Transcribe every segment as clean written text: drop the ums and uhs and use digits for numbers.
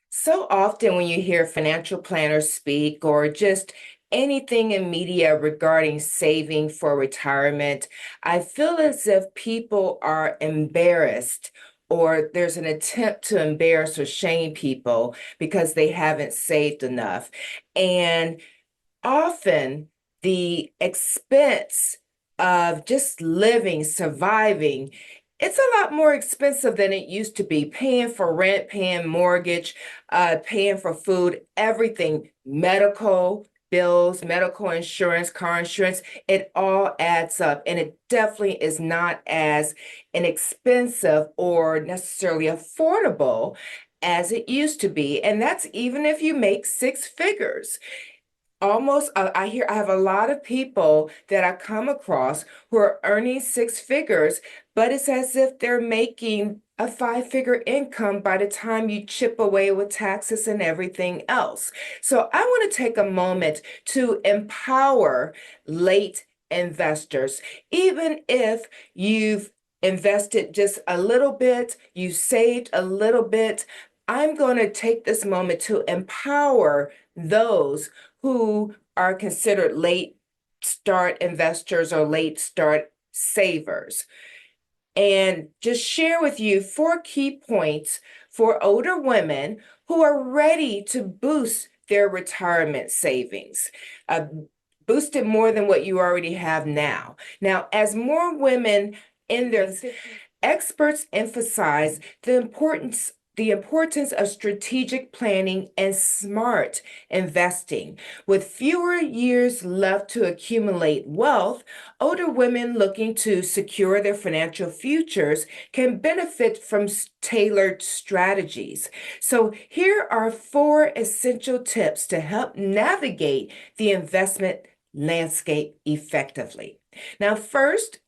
So often, when you hear financial planners speak or just anything in media regarding saving for retirement, I feel as if people are embarrassed or there's an attempt to embarrass or shame people because they haven't saved enough. And often the expense of just living, surviving, it's a lot more expensive than it used to be. Paying for rent, paying mortgage, paying for food, everything, medical bills, medical insurance, car insurance, it all adds up. And it definitely is not as inexpensive or necessarily affordable as it used to be. And that's even if you make six figures. I have a lot of people that I come across who are earning six figures, but it's as if they're making a five-figure income by the time you chip away with taxes and everything else. So I want to take a moment to empower late investors. Even if you've invested just a little bit, you saved a little bit, I'm going to take this moment to empower those who are considered late start investors or late start savers. And just share with you four key points for older women who are ready to boost their retirement savings. Boost it more than what you already have now. Now, as more women in their experts emphasize the importance of strategic planning and smart investing. With fewer years left to accumulate wealth, older women looking to secure their financial futures can benefit from tailored strategies. So, here are four essential tips to help navigate the investment landscape effectively. Now, first,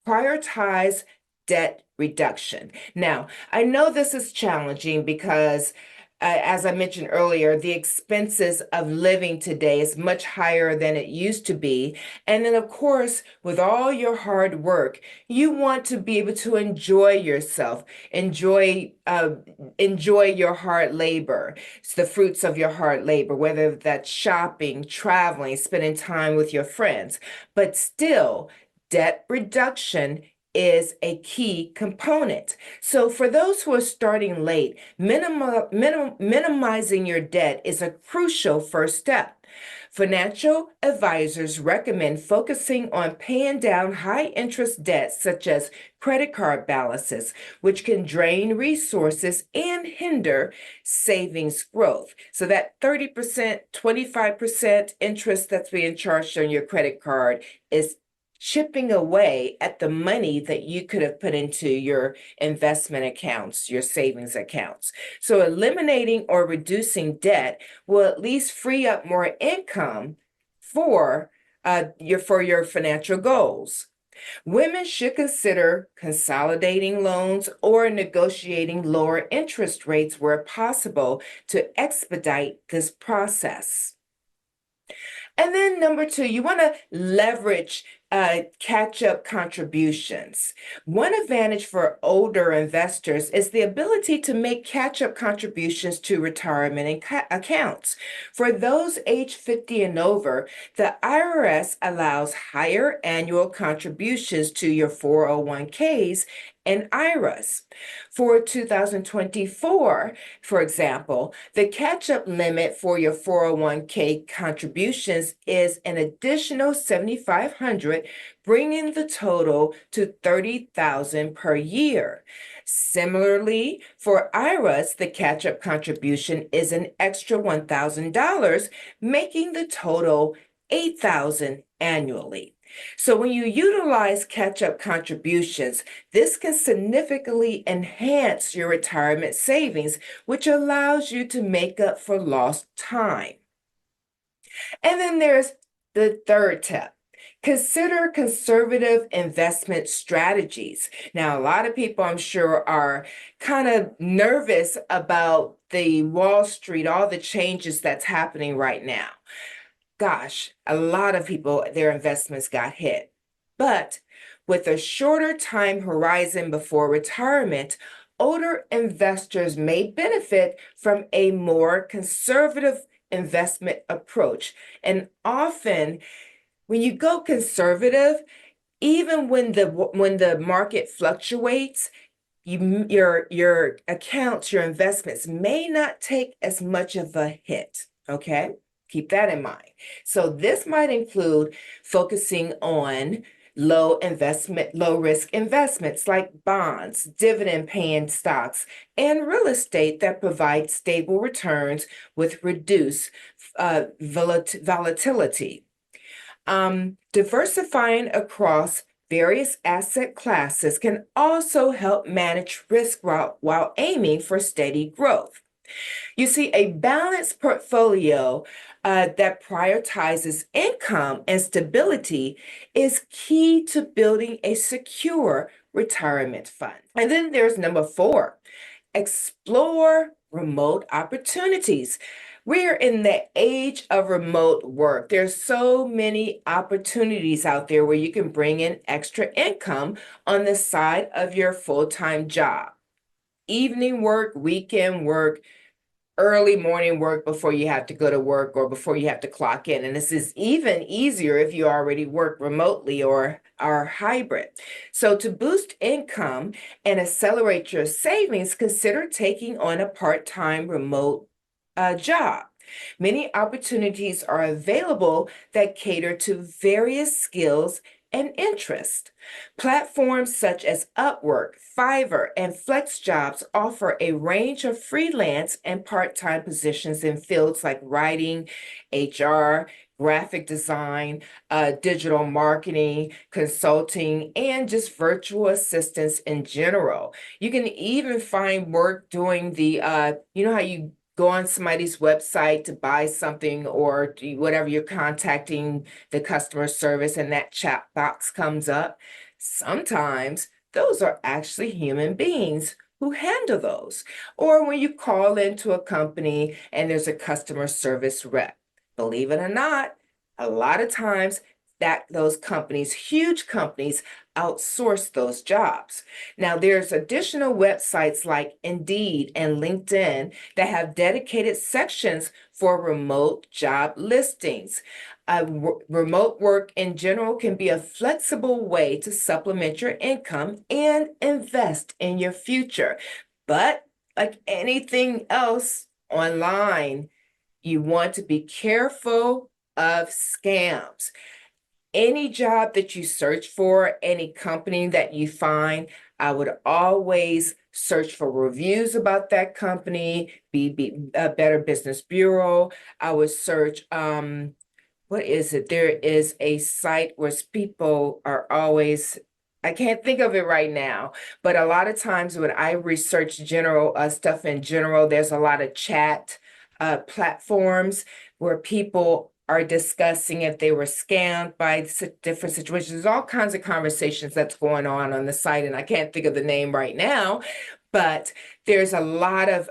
prioritize debt reduction. Now, I know this is challenging because, as I mentioned earlier, the expenses of living today is much higher than it used to be. And then, of course, with all your hard work, you want to be able to enjoy yourself, enjoy your hard labor, it's the fruits of your hard labor, whether that's shopping, traveling, spending time with your friends. But still, debt reduction is a key component. So, for those who are starting late, minimizing your debt is a crucial first step. Financial advisors recommend focusing on paying down high interest debts such as credit card balances, which can drain resources and hinder savings growth. So, that 30%, 25% interest that's being charged on your credit card is chipping away at the money that you could have put into your investment accounts, your savings accounts. So eliminating or reducing debt will at least free up more income for your financial goals. Women should consider consolidating loans or negotiating lower interest rates where possible to expedite this process. And then number two, you want to leverage catch-up contributions. One advantage for older investors is the ability to make catch-up contributions to retirement accounts. For those age 50 and over, the IRS allows higher annual contributions to your 401ks and IRAs. For 2024, for example, the catch-up limit for your 401k contributions is an additional 7,500, bringing the total to 30,000 per year. Similarly, for IRAs, the catch-up contribution is an extra $1,000, making the total 8,000 annually. So when you utilize catch-up contributions, this can significantly enhance your retirement savings, which allows you to make up for lost time. And then there's the third tip. Consider conservative investment strategies. Now, a lot of people, I'm sure, are kind of nervous about the Wall Street, all the changes that's happening right now. Gosh, a lot of people, their investments got hit. But with a shorter time horizon before retirement, older investors may benefit from a more conservative investment approach. And often, when you go conservative, even when the market fluctuates, your accounts, your investments may not take as much of a hit. Okay, keep that in mind. So this might include focusing on low risk investments like bonds, dividend paying stocks, and real estate that provide stable returns with reduced volatility. Diversifying across various asset classes can also help manage risk while aiming for steady growth. You see, a balanced portfolio that prioritizes income and stability is key to building a secure retirement fund. And then there's number 4, explore remote opportunities. We're in the age of remote work. There's so many opportunities out there where you can bring in extra income on the side of your full-time job. Evening work, weekend work, early morning work before you have to go to work or before you have to clock in. And this is even easier if you already work remotely or are hybrid. So to boost income and accelerate your savings, consider taking on a part-time remote job. Many opportunities are available that cater to various skills and interests. Platforms such as Upwork, Fiverr, and FlexJobs offer a range of freelance and part-time positions in fields like writing, HR, graphic design, digital marketing, consulting, and just virtual assistants in general. You can even find work doing you know how you go on somebody's website to buy something or whatever, you're contacting the customer service and that chat box comes up. Sometimes those are actually human beings who handle those. Or when you call into a company and there's a customer service rep. Believe it or not, a lot of times those companies, huge companies, outsource those jobs. Now, there's additional websites like Indeed and LinkedIn that have dedicated sections for remote job listings. Remote work in general can be a flexible way to supplement your income and invest in your future. But like anything else online, you want to be careful of scams. Any job that you search for, any company that you find, I would always search for reviews about that company, Better Business Bureau. I would search, what is it? There is a site where people are always, I can't think of it right now, but a lot of times when I research general stuff in general, there's a lot of chat platforms where people are discussing if they were scammed by different situations. There's all kinds of conversations that's going on the site, and I can't think of the name right now, but there's a lot of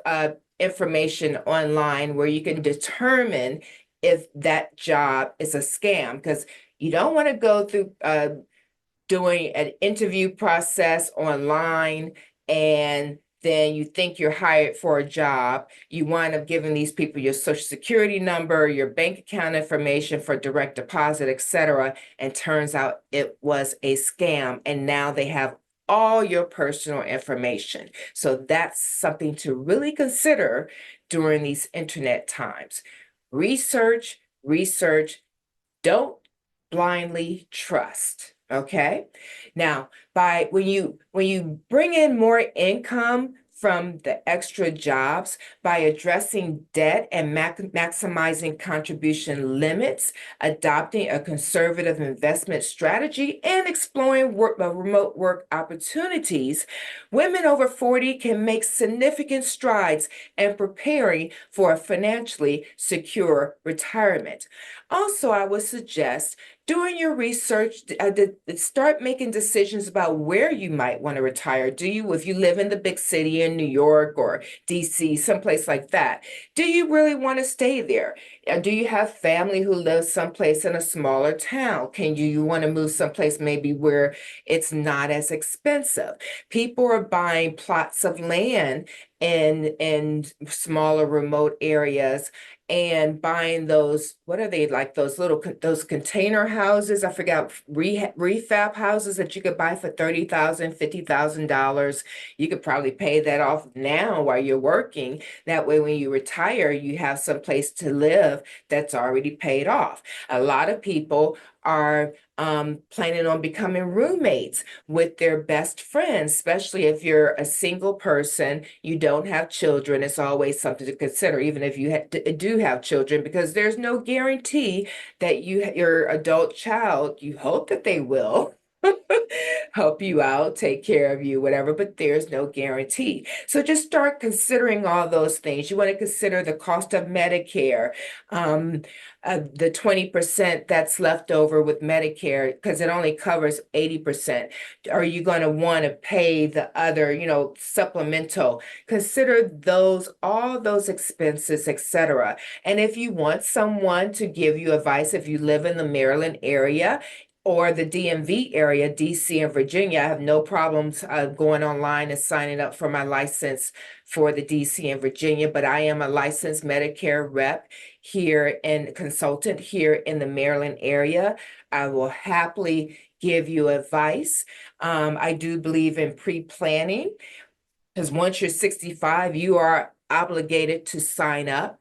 information online where you can determine if that job is a scam, because you don't want to go through doing an interview process online and then you think you're hired for a job. You wind up giving these people your social security number, your bank account information for direct deposit, etc. And turns out it was a scam. And now they have all your personal information. So that's something to really consider during these internet times. Research, research, don't blindly trust. Okay. Now, when you bring in more income from the extra jobs by addressing debt and maximizing contribution limits, adopting a conservative investment strategy, and exploring remote work opportunities, women over 40 can make significant strides in preparing for a financially secure retirement. Also, I would suggest Doing your research, start making decisions about where you might want to retire. If you live in the big city in New York or DC, someplace like that, do you really want to stay there? Do you have family who lives someplace in a smaller town? You want to move someplace maybe where it's not as expensive? People are buying plots of land in smaller remote areas and buying those, what are they, like those those container houses? I forgot, refab houses that you could buy for $30,000, $50,000. You could probably pay that off now while you're working. That way, when you retire, you have some place to live that's already paid off. A lot of people are planning on becoming roommates with their best friends, especially if you're a single person, you don't have children. It's always something to consider, even if you do have children, because there's no guarantee that your adult child, you hope that they will help you out, take care of you, whatever, but there's no guarantee. So just start considering all those things. You want to consider the cost of Medicare, the 20% that's left over with Medicare, because it only covers 80%. Are you going to want to pay the other, supplemental? Consider all those expenses, etc. And if you want someone to give you advice, if you live in the Maryland area, or the DMV area, DC and Virginia, I have no problems going online and signing up for my license for the DC and Virginia, but I am a licensed Medicare rep here and consultant here in the Maryland area. I will happily give you advice. I do believe in pre-planning, because once you're 65, you are obligated to sign up.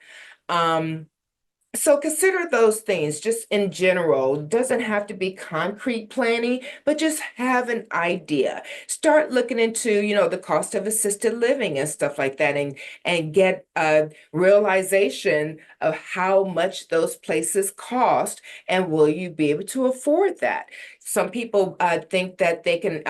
So consider those things just in general. It doesn't have to be concrete planning, but just have an idea. Start looking into, the cost of assisted living and stuff like that, and get a realization of how much those places cost, and will you be able to afford that? Some people think that they can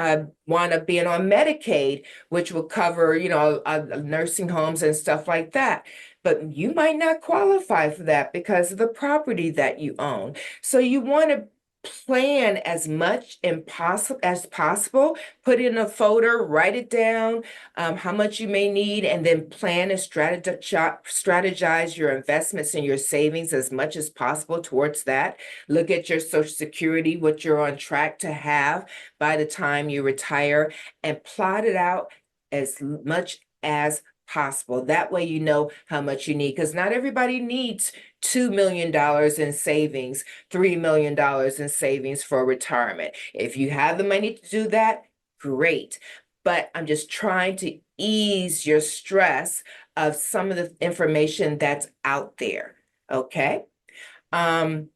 wind up being on Medicaid, which will cover, nursing homes and stuff like that. But you might not qualify for that because of the property that you own. So you want to plan as much as possible, put in a folder, write it down, how much you may need, and then plan and strategize your investments and your savings as much as possible towards that. Look at your Social Security, what you're on track to have by the time you retire, and plot it out as much as possible. That way you know how much you need, because not everybody needs $2 million in savings, $3 million in savings for retirement. If you have the money to do that, great. But I'm just trying to ease your stress of some of the information that's out there. Okay. Now,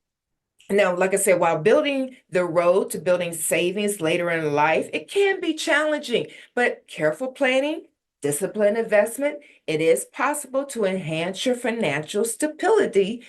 like I said, while building the road to building savings later in life, it can be challenging, but careful planning, disciplined investment, it is possible to enhance your financial stability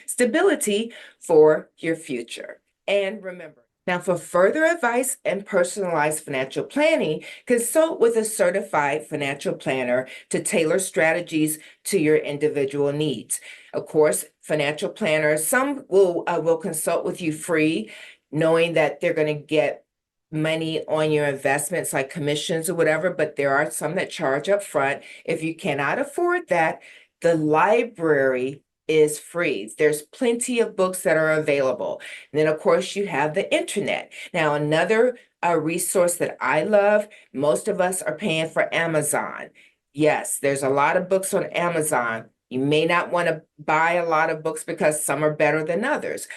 for your future. And remember, now for further advice and personalized financial planning, consult with a certified financial planner to tailor strategies to your individual needs. Of course, financial planners, some will consult with you free, knowing that they're going to get money on your investments like commissions or whatever, but there are some that charge up front. If you cannot afford that, the library is free. There's plenty of books that are available. And then, of course, you have the internet. Now, another resource that I love, most of us are paying for Amazon. Yes, there's a lot of books on Amazon. You may not want to buy a lot of books because some are better than others.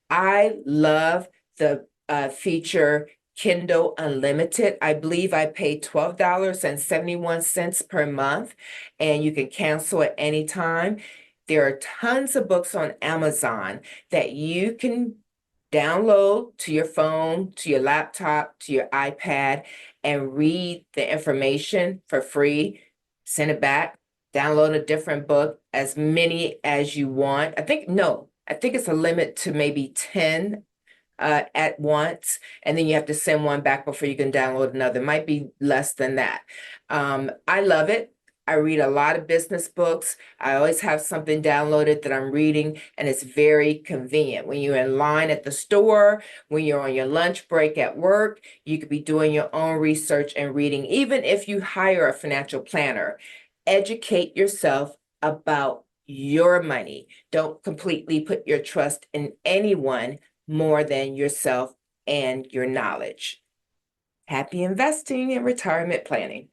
I love the feature Kindle Unlimited. I believe I paid $12.71 per month, and you can cancel at any time. There are tons of books on Amazon that you can download to your phone, to your laptop, to your iPad, and read the information for free. Send it back, download a different book, as many as you want. I think it's a limit to maybe 10 at once, and then you have to send one back before you can download another. It might be less than that. I love it. I read a lot of business books. I always have something downloaded that I'm reading, and it's very convenient. When you're in line at the store, when you're on your lunch break at work, you could be doing your own research and reading. Even if you hire a financial planner, educate yourself about your money. Don't completely put your trust in anyone more than yourself and your knowledge. Happy investing and retirement planning.